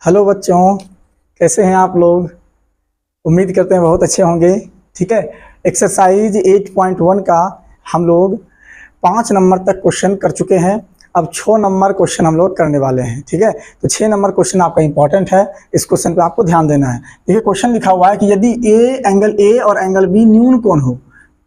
Hello बच्चों, कैसे हैं आप लोग। उम्मीद करते हैं बहुत अच्छे होंगे। ठीक है, एक्सरसाइज 8.1 का हम लोग 5 नंबर तक क्वेश्चन कर चुके हैं। अब 6 नंबर क्वेश्चन हम लोग करने वाले हैं। ठीक है, तो 6 नंबर क्वेश्चन आपका इंपॉर्टेंट है, इस क्वेश्चन पे आपको ध्यान देना है। देखिए क्वेश्चन लिखा हुआ है कि यदि एंगल ए और एंगल बी न्यून कोण हो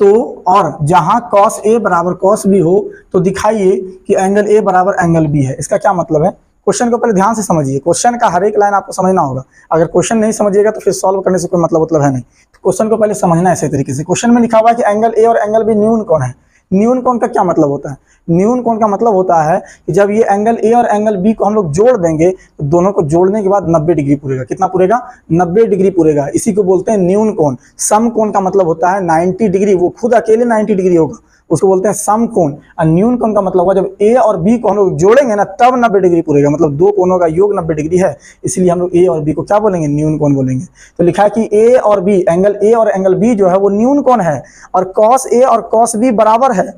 तो, और जहां कॉस ए बराबर कॉस बी हो तो दिखाइए कि एंगल ए बराबर एंगल बी है। इसका क्या मतलब है, क्वेश्चन को पहले ध्यान से समझिए। क्वेश्चन का हर एक लाइन आपको समझना होगा। अगर क्वेश्चन नहीं समझिएगा तो फिर सॉल्व करने से कोई मतलब है नहीं। तो क्वेश्चन को पहले समझना है ऐसे तरीके से। क्वेश्चन में लिखा हुआ है कि एंगल ए और एंगल बी न्यून कोण है। न्यून कोण का क्या मतलब होता है? न्यून कोण का मतलब होता है कि जब ये एंगल ए और एंगल बी को हम लोग जोड़ देंगे तो दोनों को जोड़ने के बाद 90 डिग्री पूरेगा। कितना पूरेगा? 90 डिग्री पूरेगा। इसी को बोलते हैं न्यून कोण। सम कोण का मतलब होता है 90 डिग्री, वो खुद अकेले 90 डिग्री होगा, उसको बोलते हैं सम कोण। और न्यून कोण का मतलब होगा जब ए और बी को हम लोग जोड़ेंगे ना तब 90 डिग्री पूरेगा। मतलब दो कोणों का योग 90 डिग्री है, इसलिए हम लोग ए और बी को क्या बोलेंगे? न्यून कोण बोलेंगे। तो लिखा है कि ए और बी, एंगल ए और एंगल बी जो है वो न्यून कोण है और कॉस ए और कॉस बी बराबर है।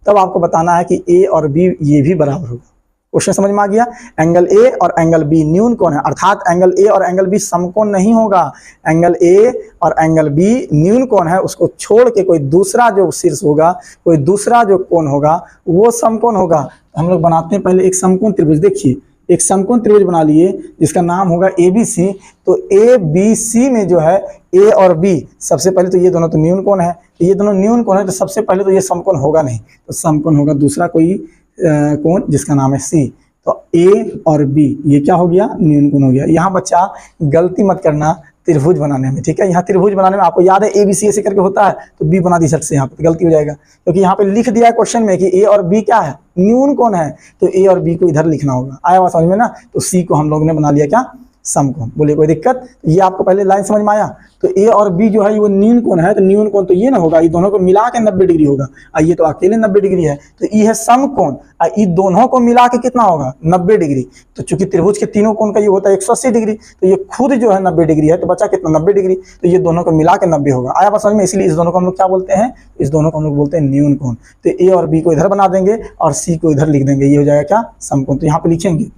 तब आपको बताना है कि ए और बी ये भी बराबर होगा। क्वेश्चन समझ में आ गया? एंगल ए और एंगल बी न्यून कोण है, अर्थात एंगल ए और एंगल बी समकोण नहीं होगा। एंगल ए और एंगल बी न्यून कोण है, उसको छोड़ के कोई दूसरा जो शीर्ष होगा, कोई दूसरा जो कोण होगा वो समकोण होगा। हम लोग बनाते हैं पहले एक समकोण त्रिभुज। देखिए एक समकोण त्रिभुज बना लिए जिसका नाम होगा ABC। तो ABC में जो है ए और बी, सबसे पहले तो ये दोनों तो न्यून कोण है, ये दोनों न्यून कोण है, तो सबसे पहले तो ये समकोण होगा नहीं, तो समकोण होगा दूसरा कोई कोण जिसका नाम है C। तो A और B ये क्या हो गया? न्यून कोण हो गया। यहाँ बच्चा गलती मत करना त्रिभुज बनाने में। ठीक है, यहाँ त्रिभुज बनाने में आपको याद है ABC ऐसे करके होता है, तो B बना दी झट से, यहाँ पे गलती हो जाएगा क्योंकि यहाँ पे लिख दिया है क्वेश्चन में कि A और B क्या है? न्यून कोण है, तो A और B को इधर लिखना होगा। आया बात समझ में ना? तो C को हम लोग ने बना लिया क्या? समकोण। बोलिए कोई दिक्कत? ये आपको पहले लाइन समझ में आया? तो ए और बी जो है वो न्यून कोण है, तो न्यून कोण तो ये ना होगा, ये दोनों को मिला के 90 डिग्री होगा। और ये तो अकेले 90 डिग्री है, तो ये है समकोण। और ये दोनों को मिला के कितना होगा? 90 डिग्री। तो चूंकि त्रिभुज के तीनों कोण का ये होता है 180 डिग्री, तो ये खुद जो है 90 डिग्री है, तो बचा कितना? 90 डिग्री। तो ये दोनों को मिला के 90 होगा। आया बात समझ में? इसलिए इस दोनों को हम लोग क्या बोलते हैं? इस दोनों को हम लोग बोलते हैं न्यून कोण। तो ए और बी को इधर बना देंगे और सी को इधर लिख देंगे, ये हो जाएगा क्या? समकोण। तो यहाँ पे लिखेंगे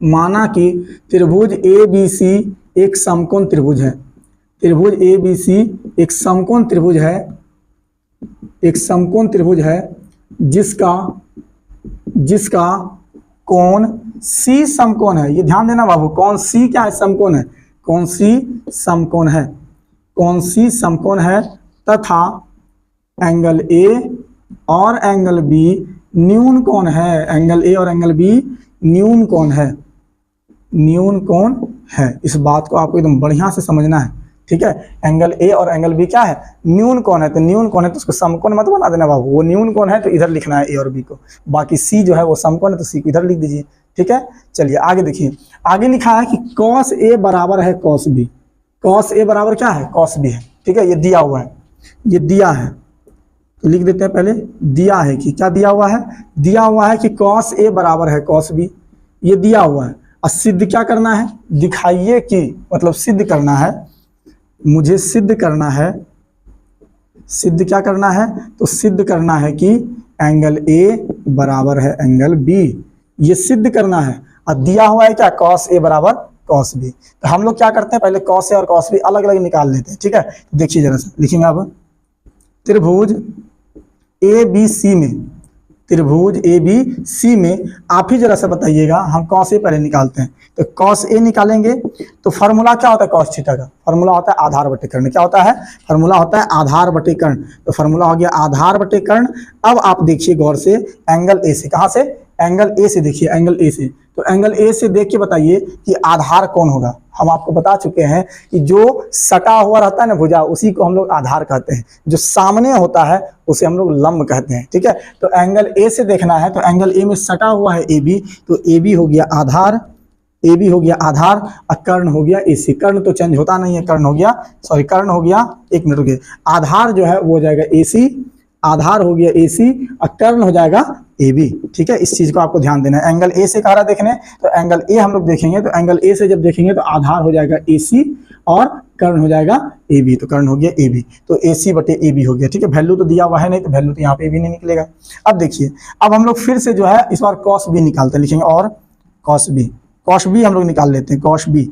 माना कि त्रिभुज ABC एक समकोण त्रिभुज है। त्रिभुज ABC एक समकोण त्रिभुज है, एक समकोण त्रिभुज है जिसका कोण C समकोण है। ये ध्यान देना बाबू, कौन C क्या है? समकोण है। कौन C समकोण है, कौन C समकोण है तथा एंगल A और एंगल B न्यून कोण है। एंगल A और एंगल B न्यून कोण है, न्यून कोण है। इस बात को आपको एकदम बढ़िया से समझना है। ठीक है, एंगल ए और एंगल बी क्या है? न्यून कोण है। तो न्यून कोण है तो उसको समकोण मत बना देना बाबू, वो न्यून कोण है तो इधर लिखना है ए और बी को। बाकी सी जो है वो समकोण है तो सी को इधर लिख दीजिए। ठीक है, चलिए आगे देखिए। आगे लिखा है कि कॉस ए बराबर है कॉस बी। कॉस ए बराबर क्या है? कॉस बी है। ठीक है, ये दिया हुआ है, ये दिया है तो लिख देते हैं पहले। दिया है कि क्या दिया हुआ है? दिया हुआ है कि कॉस ए बराबर है कॉस बी, ये दिया हुआ है। और सिद्ध क्या करना है? दिखाइए कि, मतलब सिद्ध करना है, मुझे सिद्ध करना है। सिद्ध क्या करना है? तो सिद्ध करना है कि एंगल ए बराबर है एंगल बी, ये सिद्ध करना है। और दिया हुआ है क्या? कॉस ए बराबर कॉस बी। तो हम लोग क्या करते हैं, पहले कॉस ए और कॉस बी अलग अलग निकाल लेते हैं। ठीक है, देखिए जरा सा लिखेंगे अब। त्रिभुज ABC में, त्रिभुज ABC में आप ही जरा सा बताइएगा, हम कॉस ए पहले निकालते हैं। तो कॉस ए निकालेंगे तो फार्मूला क्या होता है कॉस थीटा का? फार्मूला होता है आधार बटे कर्ण। क्या होता है? फार्मूला होता है आधार बटे कर्ण। तो फार्मूला हो गया आधार बटे कर्ण। अब आप देखिए गौर से, एंगल ए से, कहाँ से? एंगल ए से देखिए, एंगल ए से। तो एंगल ए से देख के बताइए कि आधार कौन होगा। हम आपको बता चुके हैं कि जो सटा हुआ रहता है ना भुजा, उसी को हम लोग आधार कहते हैं। जो सामने होता है उसे हम लोग लंब कहते हैं। ठीक है, तो एंगल ए से देखना है, तो एंगल ए में सटा हुआ है AB, तो AB हो गया आधार, AB हो गया आधार और कर्ण हो गया AC। कर्ण तो चेंज होता नहीं है, कर्ण हो गया, सॉरी कर्ण हो गया, एक मिनट रुकिए, आधार जो है वो हो जाएगा AC, आधार हो गया AC और कर्ण हो जाएगा AB। ठीक है, इस चीज को आपको ध्यान देना है। एंगल ए से कह रहा देखने, तो एंगल ए हम लोग देखेंगे, तो एंगल ए से जब देखेंगे तो आधार हो जाएगा AC और कर्ण हो जाएगा AB। तो कर्ण हो गया AB, तो AC बटे AB हो गया। ठीक है, वैल्यू तो दिया हुआ है नहीं, तो वैल्यू तो यहाँ पे भी नहीं निकलेगा। अब देखिए, अब हम लोग फिर से जो है इस बार कॉस बी निकालते हैं, लिखेंगे और कॉस बी। कॉस बी हम लोग निकाल लेते हैं, कॉस बी।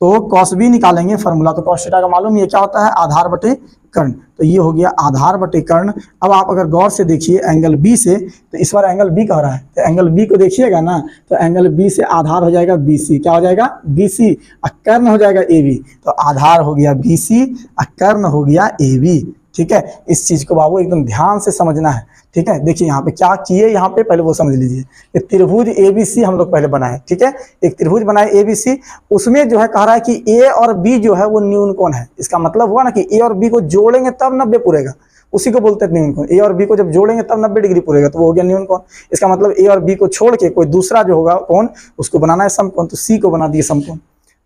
तो कॉस बी निकालेंगे फॉर्मूला, तो कॉस थीटा का मालूम ये क्या होता है, आधार बटे कर्ण। तो ये हो गया आधार बटे कर्ण। अब आप अगर गौर से देखिए एंगल बी से, तो इस बार एंगल बी कह रहा है, तो एंगल बी को देखिएगा ना, तो एंगल बी से आधार हो जाएगा बीसी। क्या हो जाएगा, बीसी। और कर्ण हो जाएगा ए बी। तो आधार हो गया बीसी और कर्ण हो गया ए बी। ठीक है, इस चीज को बाबू एकदम ध्यान से समझना है। ठीक है, देखिए यहाँ पे क्या किए, यहाँ पे पहले वो समझ लीजिए। एक त्रिभुज एबीसी हम लोग पहले बनाए। ठीक है, एक त्रिभुज बनाए एबीसी, उसमें जो है कह रहा है कि ए और बी जो है वो न्यून कोण है। इसका मतलब हुआ ना कि ए और बी को जोड़ेंगे तब 90 पूरेगा, उसी को बोलते हैं न्यून कोण। ए और बी को जब जोड़ेंगे तब 90 डिग्री पूरेगा, तो वो हो गया न्यून कोण। इसका मतलब ए और बी को छोड़ के कोई दूसरा जो होगा कोण, उसको बनाना है समकोण, तो सी को बना दिए समकोण।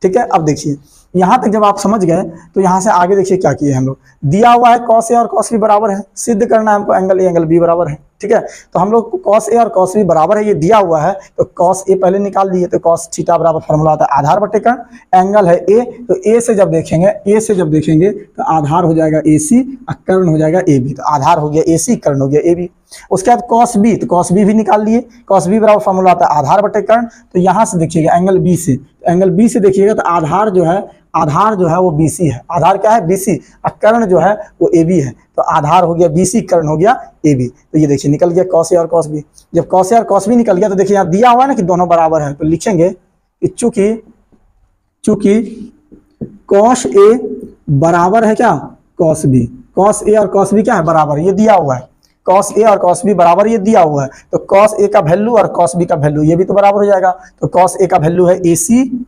ठीक है, अब देखिए यहाँ तक जब आप समझ गए, तो यहाँ से आगे देखिए क्या किए हम लोग। दिया हुआ है कॉस ए और कॉस बी बराबर है, सिद्ध करना है हमको एंगल ए एंगल बी बराबर है। ठीक है, तो हम लोग कॉस ए और कॉस बी बराबर है, ये दिया हुआ है, तो कॉस ए पहले निकाल लिए, तो कॉस थीटा बराबर फॉर्मूला आता है आधार बटे कर्ण। एंगल है ए, तो ए से जब देखेंगे तो आधार हो जाएगा ए सी और कर्ण हो जाएगा ए बी। तो आधार हो गया ए सी, कर्ण हो गया ए बी। उसके बाद कॉस बी, तो कॉस बी भी निकाल लिए, कॉस बी बराबर फॉर्मूला आता है आधार बटे कर्ण। तो यहाँ से देखिएगा एंगल बी से, एंगल बी से देखिएगा तो आधार जो है वो बीसी है। आधार क्या है, बीसी, और कर्ण जो है वो ए बी है। तो आधार हो गया बीसी, कर्ण हो गया ए बी। तो ये देखिए निकल गया कॉस ए और कॉस बी। जब कॉस ए और कॉस बी निकल गया, तो देखिए यहाँ दिया हुआ है ना कि दोनों बराबर है, तो लिखेंगे कि चूंकि कॉस ए बराबर है क्या, कॉस बी। कॉस ए और कॉस बी क्या है, बराबर, ये दिया हुआ है। कॉस ए और कॉस बी बराबर, ये दिया हुआ है। तो कॉस ए का वैल्यू और कॉस बी का वैल्यू ये भी तो बराबर हो जाएगा। तो कॉस ए का वैल्यू है ए सी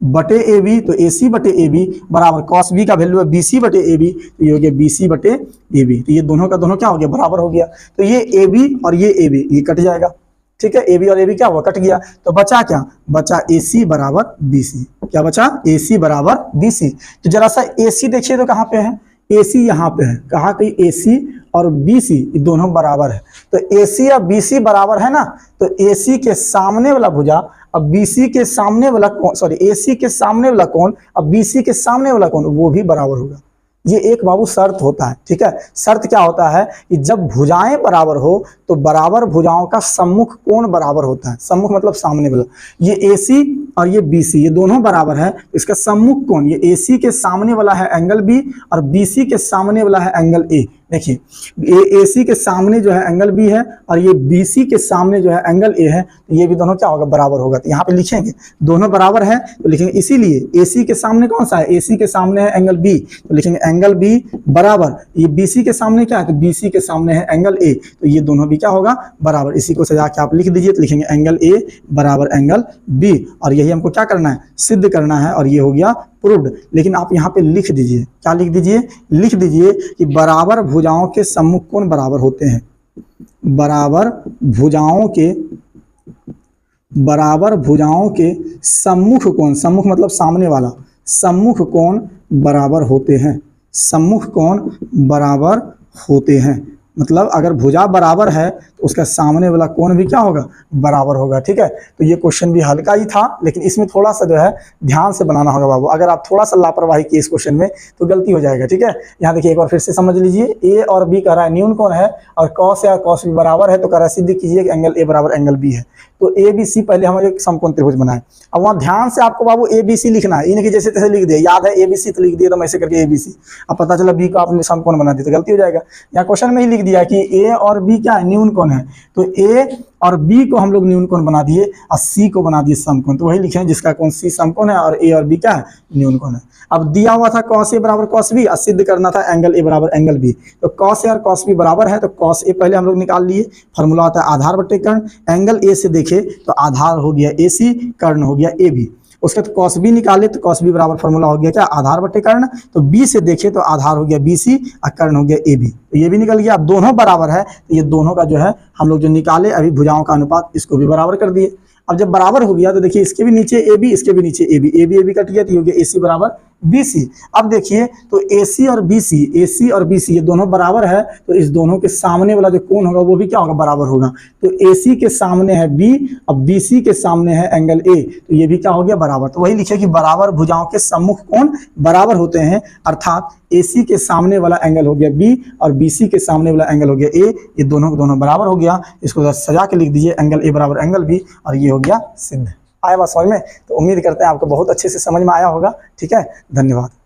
बटे ए बी, तो ए सी बटे ए बी बराबर कॉस बी का वैल्यू है बी सी बटे ए बी, तो ये हो गया बी सी बटे ए बी। तो ये दोनों का दोनों क्या हो गया, बराबर हो गया। तो ये ए बी और ये ए बी, ये कट जाएगा। ठीक है, ए बी और ए बी क्या हुआ, कट गया। तो बचा क्या, बचा ए सी बराबर बी सी। क्या बचा, ए सी बराबर बी सी। तो जरा सा ए सी देखिए तो कहाँ पे है, ए सी यहाँ पे है। कहाँ पे, ए सी और बी सी दोनों बराबर है। तो ए सी और बी सी बराबर है ना, तो ए सी के सामने वाला भुजा अब बीसी के सामने वाला कोण, सॉरी एसी के सामने वाला कोण अब बीसी के सामने वाला कोण, वो भी बराबर होगा। ये एक बाबू शर्त होता है। ठीक है, शर्त क्या होता है कि जब भुजाएं बराबर हो तो बराबर भुजाओं का सम्मुख कोण बराबर होता है। सम्मुख मतलब सामने वाला। ये एसी और ये बीसी, ये दोनों बराबर है, इसका सम्मुख कोण, ये एसी के सामने वाला है एंगल बी और बीसी के सामने वाला है एंगल ए। देखिए ये एसी के सामने जो है एंगल बी है और ये बीसी के सामने जो है एंगल ए है, तो ये भी दोनों क्या होगा, बराबर होगा। तो यहाँ पे लिखेंगे दोनों बराबर है, तो लिखेंगे इसीलिए एसी के सामने कौन सा है, एसी के सामने है एंगल बी, तो लिखेंगे एंगल बी बराबर ये बीसी के सामने क्या है, तो बीसी के सामने है एंगल ए, तो ये दोनों भी क्या होगा, बराबर। इसी को सजा के आप लिख दीजिए, तो लिखेंगे एंगल ए बराबर एंगल बी, और यही हमको क्या करना है, सिद्ध करना है, और ये हो गया प्रूव्ड। लेकिन आप यहाँ पे लिख दीजिए, क्या लिख दीजिए, लिख दीजिए कि बराबर भुजाओं के सम्मुख कोण बराबर होते हैं। बराबर भुजाओं के सम्मुख कोण, सम्मुख मतलब सामने वाला, सम्मुख कोण बराबर होते हैं। सम्मुख कोण बराबर होते हैं मतलब अगर भुजा बराबर है तो उसका सामने वाला कोण भी क्या होगा, बराबर होगा। ठीक है, तो ये क्वेश्चन भी हल्का ही था, लेकिन इसमें थोड़ा सा जो है ध्यान से बनाना होगा बाबू। अगर आप थोड़ा सा लापरवाही किए इस क्वेश्चन में तो गलती हो जाएगा। ठीक है, यहाँ देखिए एक बार फिर से समझ लीजिए, ए और बी कह रहा है न्यून कोण है और कॉस या कॉस बी बराबर है, तो कह रहा है सिद्ध कीजिए कि एंगल ए बराबर एंगल बी है। तो ए बी सी पहले हम एक समकोण त्रिभुज बनाए। अब वहाँ ध्यान से आपको बाबू ए बी सी लिखना है, इन्हें जैसे तैसे लिख दिया, याद है ए बी सी तो लिख दिया, तो ऐसे करके ए बी सी, अब पता चला बी को आपने समकोण बना दिया तो गलती हो जाएगा। यहाँ क्वेश्चन में ही लिख दिया कि ए और बी क्या है, न्यून कोण है, तो ए और बी को हम लोग न्यून कोण बना दिए और सी को बना दिए समकोण, तो वही लिखे जिसका कोण सी समकोण है और ए और बी क्या है, न्यून कोण है। अब दिया हुआ था कॉस ए बराबर कॉस बी और सिद्ध करना था एंगल ए बराबर एंगल बी, तो कॉस ए और कॉस बी बराबर है, तो कॉस ए पहले हम लोग निकाल लिए, फॉर्मूला होता है आधार बटे कर्ण। एंगल ए से देखे तो आधार हो गया ए सी, कर्ण हो गया ए बी। उसके बाद कॉस बी निकाले तो कॉस बी बराबर फॉर्मूला हो गया क्या, आधार बटे कर्ण। तो बी से देखे तो आधार हो गया बी सी और कर्ण हो गया ए बी, तो ये भी निकल गया। अब दोनों बराबर है, तो ये दोनों का जो है हम लोग जो निकाले अभी भुजाओं का अनुपात, इसको भी बराबर कर दिए। अब जब बराबर हो गया तो देखिए इसके भी नीचे ए बी, इसके भी नीचे ए बी कट गया, तो हो गया ए सी बराबर बी सी। अब देखिए तो ए सी और बी सी ये दोनों बराबर है, तो इस दोनों के सामने वाला जो कोण होगा वो भी क्या होगा, बराबर होगा। तो ए सी के सामने है बी और बी सी के सामने है एंगल ए, तो ये भी क्या हो गया, बराबर। तो वही लिखे कि बराबर भुजाओं के सम्मुख कोण बराबर होते हैं, अर्थात ए सी के सामने वाला एंगल हो गया बी और बी सी के सामने वाला एंगल हो गया ए, ये दोनों बराबर हो गया। इसको सजा के लिख दीजिए एंगल ए बराबर एंगल बी, और ये हो गया सिद्ध। आया बात समझ में? तो उम्मीद करते हैं आपको बहुत अच्छे से समझ में आया होगा। ठीक है, धन्यवाद।